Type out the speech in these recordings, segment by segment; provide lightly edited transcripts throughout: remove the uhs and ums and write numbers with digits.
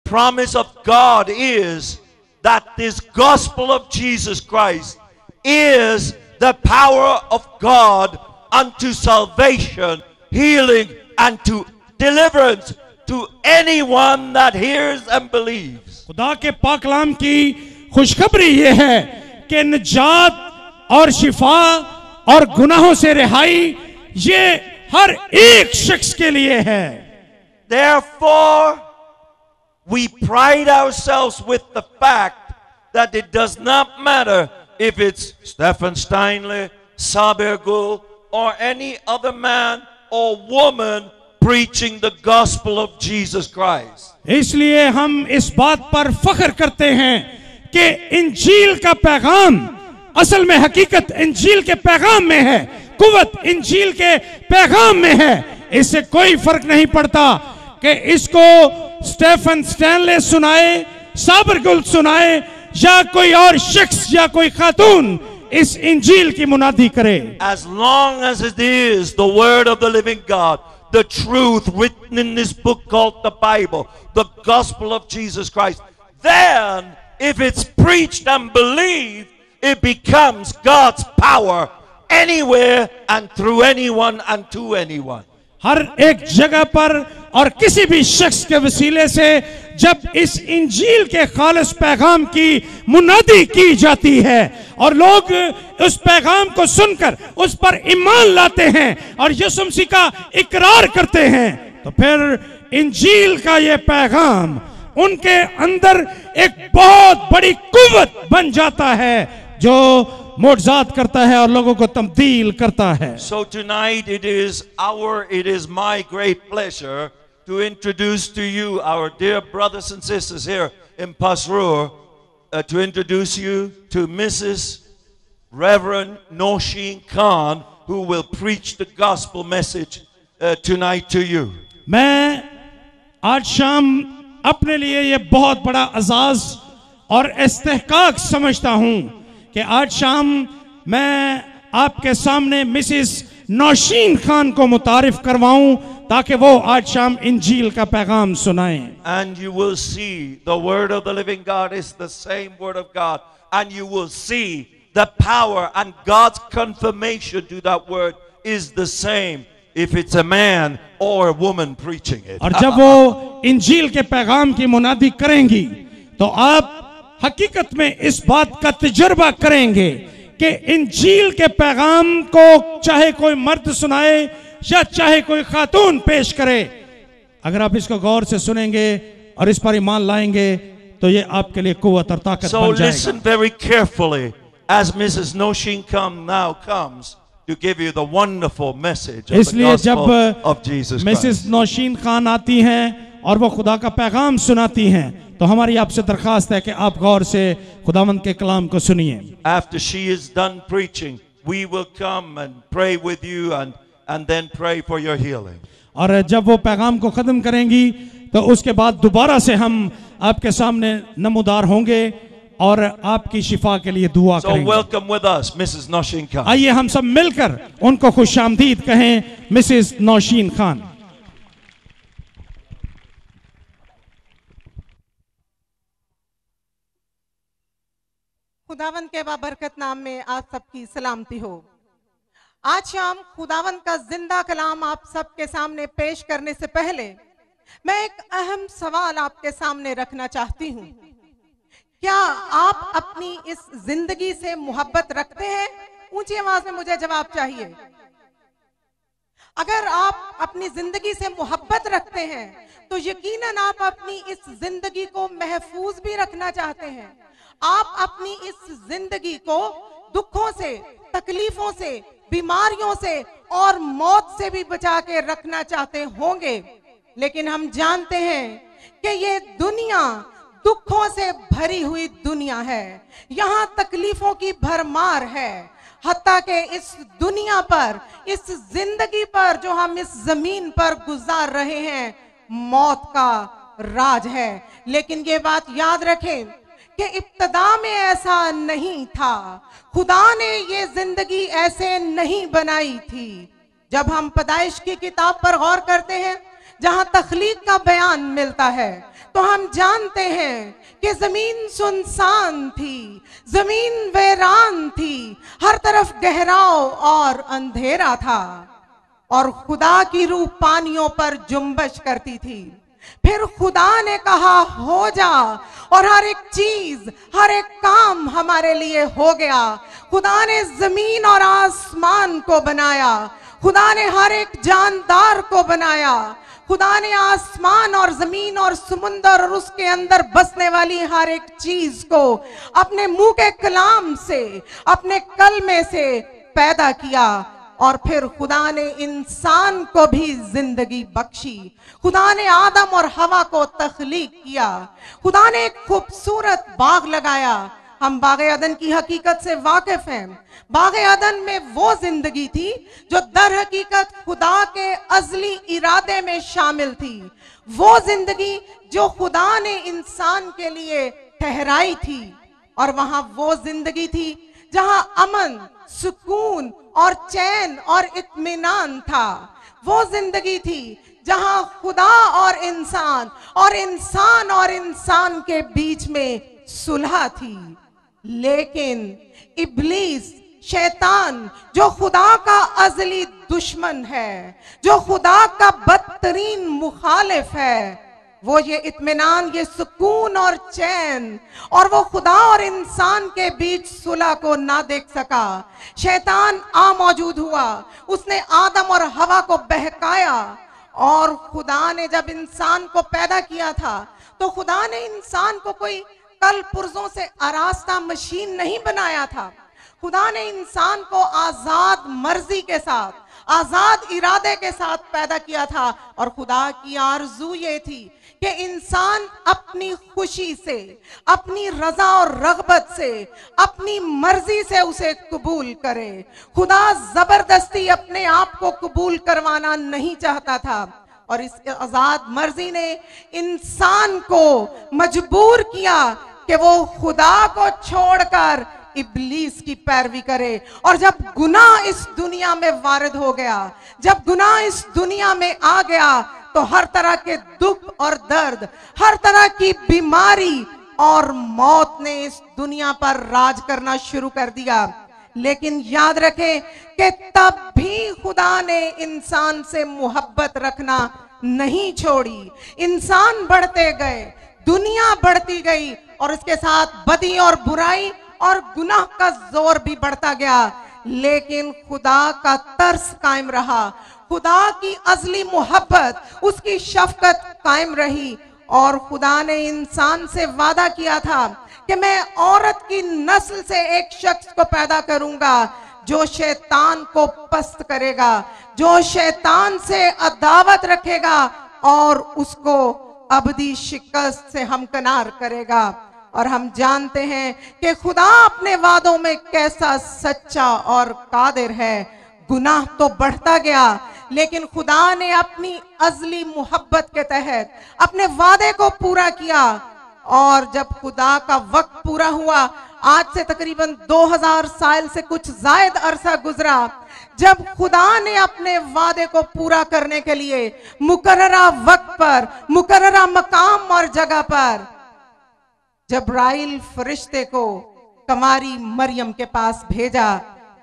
promise of God is that this gospel of Jesus Christ is the power of God unto salvation, healing, and to deliverance to anyone that hears and believes. खुदा के पाक कलाम की खुशखबरी ये है कि निजात और शिफा और गुनाहों से रिहाई ये हर एक शख्स के लिए है. Therefore, we pride ourselves with the fact that it does not matter if it's Stephen Steinle, Saber Gul, or any other man or woman preaching the gospel of Jesus Christ. इसलिए हम इस बात पर फख्र करते हैं कि इंजील का पैगाम असल में हकीकत इंजील के पैगाम में है, कुव्वत इंजील के पैगाम में है. इससे कोई फर्क नहीं पड़ता कि इसको स्टेफन स्टैनले सुनाए, साबर गुल सुनाए या कोई और शख्स या कोई खातून इस इंजील की मुनादी करे. As long as it is the word of the living God, the truth written in this book called the Bible, the gospel of Jesus Christ, then if it's preached and believed, it becomes God's power anywhere and through anyone and to anyone. हर एक जगह पर और किसी भी शख्स के वसीले से जब इस इंजील के खालिस पैगाम की मुनादी की जाती है और लोग उस पैगाम को सुनकर उस पर ईमान लाते हैं और यीशु मसीह का इकरार करते हैं, तो फिर इंजील का ये पैगाम उनके अंदर एक बहुत बड़ी कुव्वत बन जाता है जो मोज़ात करता है और लोगों को तब्दील करता है. So tonight it is my great pleasure to introduce to you our dear brothers and sisters here in Pasrur, to introduce you to Mrs. Reverend Nosheen Khan, who will preach the gospel message tonight to you. मैं आज शाम अपने लिए ये बहुत बड़ा अज़ाज़ और इस्तेहकाक समझता हूँ कि आज शाम मैं आपके सामने मिसेस नौशीन खान को मुतारिफ करवाऊं ताकि वो आज शाम इंजील का पैगाम सुनाएं. And you will see the word of the living God is the same word of God, and you will see the power and God's confirmation to that word is the same if it's a man or a woman preaching it. और जब वो इंजील के पैगाम की मुनादी करेंगी तो आप हकीकत में इस बात का तजुर्बा करेंगे कि इंजील के पैगाम को चाहे कोई मर्द सुनाए या चाहे कोई खातून पेश करे, अगर आप इसको गौर से सुनेंगे और इस पर ईमान लाएंगे तो ये आपके लिए कुव्वत और ताकत बन जाएगा. So listen very carefully as Mrs. Nosheen Khan now comes to give you the wonderful message of the gospel of Jesus Christ. Mrs Naushin Khan आती हैं और वो खुदा का पैगाम सुनाती हैं, तो हमारी आपसे दरखास्त है कि आप गौर से खुदावंद के कलाम को सुनिए. After she is done preaching, we will come and pray with you and then pray for your healing. और जब वो पैगाम को खत्म करेंगी तो उसके बाद दोबारा से हम आपके सामने नमूदार होंगे और आपकी शिफा के लिए दुआ So करेंगे. welcome with us, Mrs. Nosheen Khan. आइए हम सब मिलकर उनको खुशामदीद कहें, मिसेस नौशीन खान. खुदावन के बाबरकत नाम में आप सबकी सलामती हो. आज शाम खुदावन का जिंदा कलाम आप सबके सामने पेश करने से पहले मैं एक अहम सवाल आपके सामने रखना चाहती हूँ. क्या आप अपनी इस जिंदगी से मोहब्बत रखते हैं? ऊंची आवाज में मुझे जवाब चाहिए. अगर आप अपनी जिंदगी से मोहब्बत रखते हैं तो यकीनन आप अपनी इस जिंदगी को महफूज भी रखना चाहते हैं. आप अपनी इस जिंदगी को दुखों से, तकलीफों से, बीमारियों से और मौत से भी बचा के रखना चाहते होंगे. लेकिन हम जानते हैं कि ये दुनिया दुखों से भरी हुई दुनिया है. यहाँ तकलीफों की भरमार है. हत्ता के इस दुनिया पर, इस जिंदगी पर जो हम इस जमीन पर गुजार रहे हैं, मौत का राज है. लेकिन ये बात याद रखें कि इब्तदा में ऐसा नहीं था. खुदा ने ये जिंदगी ऐसे नहीं बनाई थी. जब हम पैदाइश की किताब पर गौर करते हैं जहां तख्लीक का बयान मिलता है, तो हम जानते हैं कि जमीन सुनसान थी, जमीन वीरान थी, हर तरफ गहराव और अंधेरा था और खुदा की रूह पानियों पर जुम्बश करती थी। फिर खुदा ने कहा हो जा, और हर एक चीज, हर एक काम हमारे लिए हो गया। खुदा ने जमीन और आसमान को बनाया, खुदा ने हर एक जानदार को बनाया, खुदा ने आसमान और जमीन और समुंदर और उसके अंदर बसने वाली हर एक चीज को अपने मुंह के कलाम से, अपने कलमे से पैदा किया। और फिर खुदा ने इंसान को भी जिंदगी बख्शी। खुदा ने आदम और हवा को तख्लीक किया। खुदा ने एक खूबसूरत बाग लगाया। हम बागे अदन की हकीकत से वाकिफ हैं। बागे अदन में वो जिंदगी थी जो दर हकीकत खुदा के अजली इरादे में शामिल थी। वो जिंदगी जो खुदा ने इंसान के लिए ठहराई थी। और वहां वो जिंदगी थी जहां अमन, सुकून और चैन और इत्मीनान था। वो जिंदगी थी जहां खुदा और इंसान और इंसान के बीच में सुलह थी। लेकिन इब्लीस, शैतान, जो खुदा का अजली दुश्मन है, जो खुदा का बदतरीन मुखालिफ है, वो ये इत्मीनान, ये सुकून और चैन और वो खुदा और इंसान के बीच सुलह को ना देख सका। शैतान मौजूद हुआ, उसने आदम और हवा को बहकाया। और खुदा ने जब इंसान को पैदा किया था तो खुदा ने इंसान को कोई कल पुर्जों से आरास्ता मशीन नहीं बनाया था। खुदा ने इंसान को आजाद मर्जी के साथ, आजाद इरादे के साथ पैदा किया था। और खुदा की आरजू ये थी कि इंसान अपनी खुशी से, अपनी रजा और रगबत से, अपनी मर्जी से उसे कबूल करे। खुदा जबरदस्ती अपने आप को कबूल करवाना नहीं चाहता था। और इस आजाद मर्जी ने इंसान को मजबूर किया कि वो खुदा को छोड़कर इब्लीस की पैरवी करे। और जब गुनाह इस दुनिया में वारिद हो गया, जब गुनाह इस दुनिया में आ गया, तो हर तरह के दुख और दर्द, हर तरह की बीमारी और मौत ने इस दुनिया पर राज करना शुरू कर दिया। लेकिन याद रखें कि तब भी खुदा ने इंसान से मोहब्बत रखना नहीं छोड़ी। इंसान बढ़ते गए, दुनिया बढ़ती गई और इसके साथ बदी और बुराई और गुनाह का जोर भी बढ़ता गया। लेकिन खुदा का तरस कायम रहा, खुदा की अजली मोहब्बत, उसकी शफकत कायम रही। और खुदा ने इंसान से वादा किया था कि मैं औरत की नस्ल से एक शख्स को पैदा करूंगा जो शैतान को पस्त करेगा, जो शैतान से अदावत रखेगा और उसको अबदी शिकस्त से हमकनार करेगा। और हम जानते हैं कि खुदा अपने वादों में कैसा सच्चा और कादिर है। गुनाह तो बढ़ता गया, लेकिन खुदा ने अपनी अजली मोहब्बत के तहत अपने वादे को पूरा किया। और जब खुदा का वक्त पूरा हुआ, आज से तकरीबन 2000 साल से कुछ जायद अरसा गुजरा, जब खुदा ने अपने वादे को पूरा करने के लिए मुकर्ररा वक्त पर, मुकर्ररा मकाम और जगह पर जब्राइल फरिश्ते को कमारी मरियम के पास भेजा।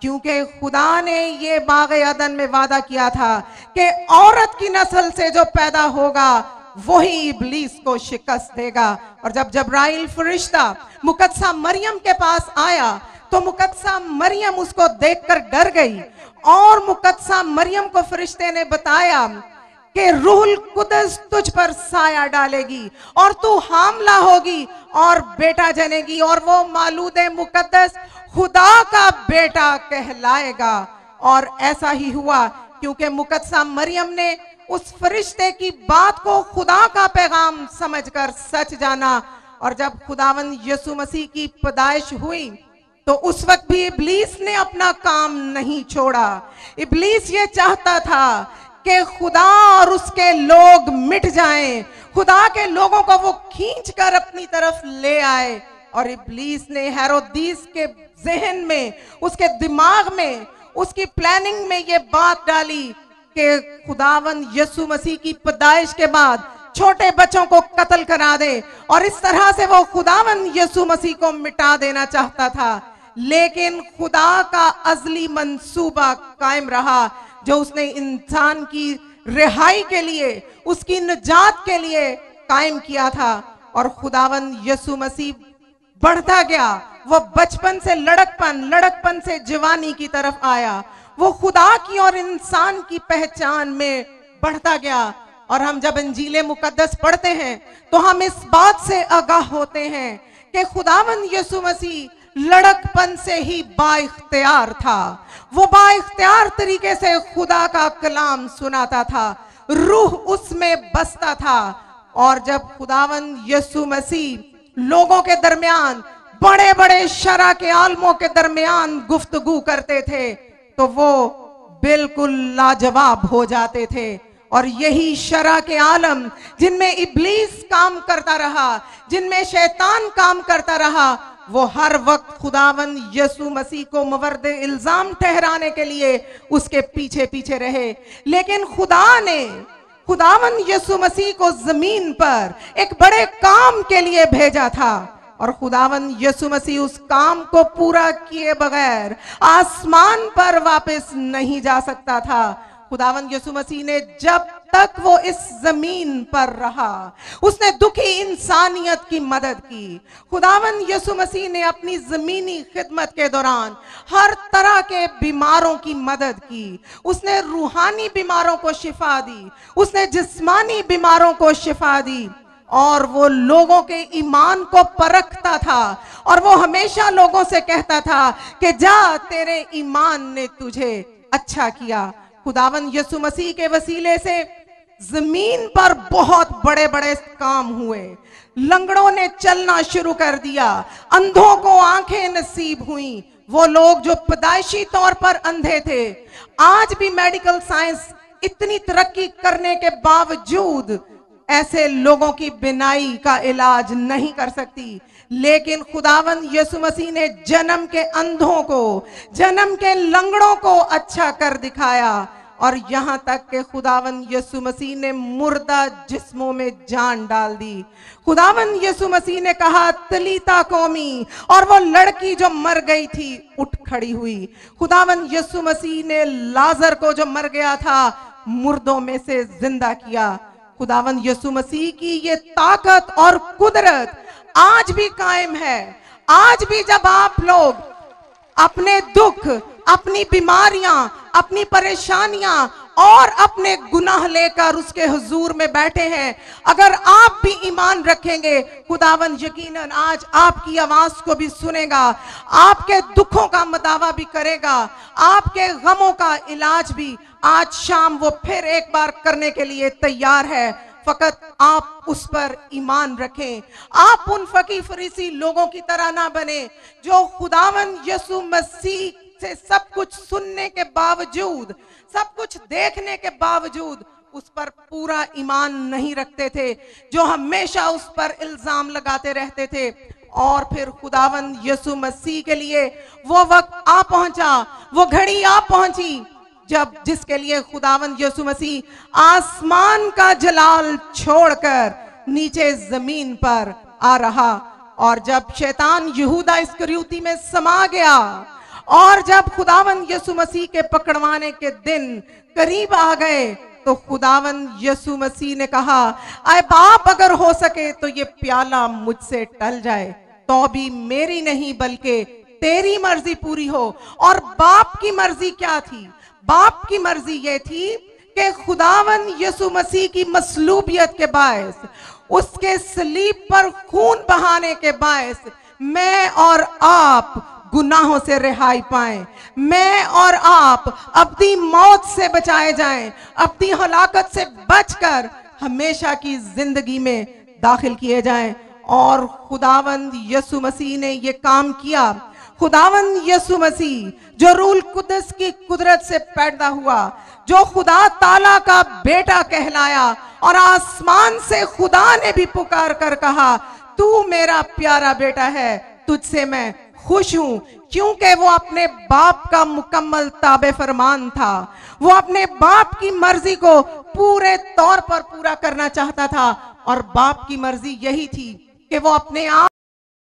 क्योंकि खुदा ने ये बागे अदन में वादा किया था कि औरत की नस्ल से जो पैदा होगा वही इब्लीस को शिकस्त देगा। और जब जब्राइल फरिश्ता मुकद्दसा मरियम के पास आया तो मुकद्दसा मरियम उसको देखकर डर गई। और मुकद्दसा मरियम को फरिश्ते ने बताया कि रूहुल कुदस तुझ पर साया डालेगी और तू हामला होगी और बेटा जनेगी और वो मालूदे मुकद्दस खुदा का बेटा कहलाएगा। और ऐसा ही हुआ, क्योंकि मुकद्दसा मरियम ने उस फरिश्ते की बात को खुदा का पैगाम समझकर सच जाना। और जब खुदावंद यीशु मसीह की पैदाइश हुई तो उस वक्त भी इब्लीस ने अपना काम नहीं छोड़ा। इब्लीस ये चाहता था कि खुदा और उसके लोग मिट जाएं, खुदा के लोगों को वो खींचकर अपनी तरफ ले आए। और इब्लीस ने हेरोदिस के जहन में, उसके दिमाग में, उसकी प्लानिंग में ये बात डाली कि खुदावंद यीशु मसीह की पैदाइश के बाद छोटे बच्चों को कत्ल करा दे और इस तरह से वो खुदावन यीशु मसीह को मिटा देना चाहता था। लेकिन खुदा का अज़ली मंसूबा कायम रहा जो उसने इंसान की रिहाई के लिए, उसकी निजात के लिए कायम किया था। और खुदावन यीशु मसीह बढ़ता गया, वो बचपन से लड़कपन, लड़कपन से जवानी की तरफ आया, वो खुदा की और इंसान की पहचान में बढ़ता गया। और हम जब इंजीले मुकद्दस पढ़ते हैं तो हम इस बात से आगाह होते हैं कि खुदावन यीशु मसीह लड़कपन से ही बाइख्तियार था। वो बाइख्तियार तरीके से खुदा का कलाम सुनाता था, रूह उसमें बसता था। और जब खुदावन यीशु मसीह लोगों के दरमियान, बड़े बड़े शरा के आलमों के दरमियान गुफ्तगू करते थे तो वो बिल्कुल लाजवाब हो जाते थे। और यही शरा के आलम जिनमें इब्लीस काम करता रहा, जिनमें शैतान काम करता रहा, वो हर वक्त खुदावन यीशु मसीह को मवर्द इल्जाम ठहराने के लिए उसके पीछे पीछे रहे। लेकिन खुदा ने खुदावन यीशु मसीह को जमीन पर एक बड़े काम के लिए भेजा था। और खुदावन यीशु मसीह उस काम को पूरा किए बगैर आसमान पर वापस नहीं जा सकता था। खुदावन यीशु मसीह ने जब तक वो इस जमीन पर रहा, उसने दुखी इंसानियत की मदद की। खुदावन यीशु मसीह ने अपनी जमीनी खिदमत के दौरान हर तरह के बीमारों की मदद की। उसने रूहानी बीमारों को शिफा दी, उसने जिस्मानी बीमारों को शिफा दी। और वो लोगों के ईमान को परखता था और वो हमेशा लोगों से कहता था कि जा, तेरे ईमान ने तुझे अच्छा किया। खुदावन यीशु मसीह के वसीले से जमीन पर बहुत बड़े बड़े काम हुए। लंगड़ों ने चलना शुरू कर दिया, अंधों को आंखें नसीब हुई। वो लोग जो पैदाइशी तौर पर अंधे थे, आज भी मेडिकल साइंस इतनी तरक्की करने के बावजूद ऐसे लोगों की बिनाई का इलाज नहीं कर सकती। लेकिन खुदावन यीशु मसीह ने जन्म के अंधों को, जन्म के लंगड़ों को अच्छा कर दिखाया। और यहां तक कि खुदावन यीशु मसीह ने मुर्दा जिस्मों में जान डाल दी। खुदावन यीशु मसीह ने कहा तलीता कौमी, और वो लड़की जो मर गई थी उठ खड़ी हुई। खुदावन यीशु मसीह ने लाजर को जो मर गया था मुर्दों में से जिंदा किया। खुदावन यीशु मसीह की ये ताकत और कुदरत आज भी कायम है। आज भी जब आप लोग अपने दुख, अपनी बीमारियां, अपनी परेशानियां और अपने गुनाह लेकर उसके हुजूर में बैठे हैं, अगर आप भी ईमान रखेंगे, खुदावन यकीनन आज आपकी आवाज को भी सुनेगा, आपके दुखों का मदावा भी करेगा, आपके गमों का इलाज भी आज शाम वो फिर एक बार करने के लिए तैयार है। फकत आप उस पर ईमान रखें। आप उन फकीर फरीसी लोगों की तरह ना बने जो खुदावन यीशु मसीह से सब कुछ सुनने के बावजूद, सब कुछ देखने के बावजूद उस पर पूरा ईमान नहीं रखते थे, जो हमेशा उस पर इल्जाम लगाते रहते थे। और फिर खुदावन यीशु मसीह के लिए वो वक्त आ पहुंचा, वो घड़ी आ पहुंची जब जिसके लिए खुदावन यीशु मसीह आसमान का जलाल छोड़कर नीचे जमीन पर आ रहा। और जब शैतान यहूदा इस्करियोती में समा गया और जब खुदावन यीशु मसीह के पकड़वाने के दिन करीब आ गए, तो खुदावन यीशु मसीह ने कहा, आए बाप, अगर हो सके तो ये प्याला मुझसे टल जाए, तो भी मेरी नहीं बल्कि तेरी मर्जी पूरी हो। और बाप की मर्जी क्या थी? बाप की मर्जी ये थी कि खुदावन यीशु मसीह की मसलूबियत के बायस, उसके सलीब पर खून बहाने के बायस मैं और आप गुनाहों से रिहाई पाएं, मैं और आप अपनी मौत से बचाए जाएं, अपनी हलाकत से बचकर हमेशा की जिंदगी में दाखिल किए जाएं। और खुदावंद यीशु मसीह ने ये काम किया। खुदावंद यीशु मसीह जो रूल कुदस की कुदरत से पैदा हुआ, जो खुदा ताला का बेटा कहलाया, और आसमान से खुदा ने भी पुकार कर कहा, तू मेरा प्यारा बेटा है, तुझसे मैं खुश हूं, क्योंकि वो अपने बाप का मुकम्मल ताबे फरमान था। वो अपने बाप की मर्जी को पूरे तौर पर पूरा करना चाहता था, और बाप की मर्जी यही थी कि वो अपने आप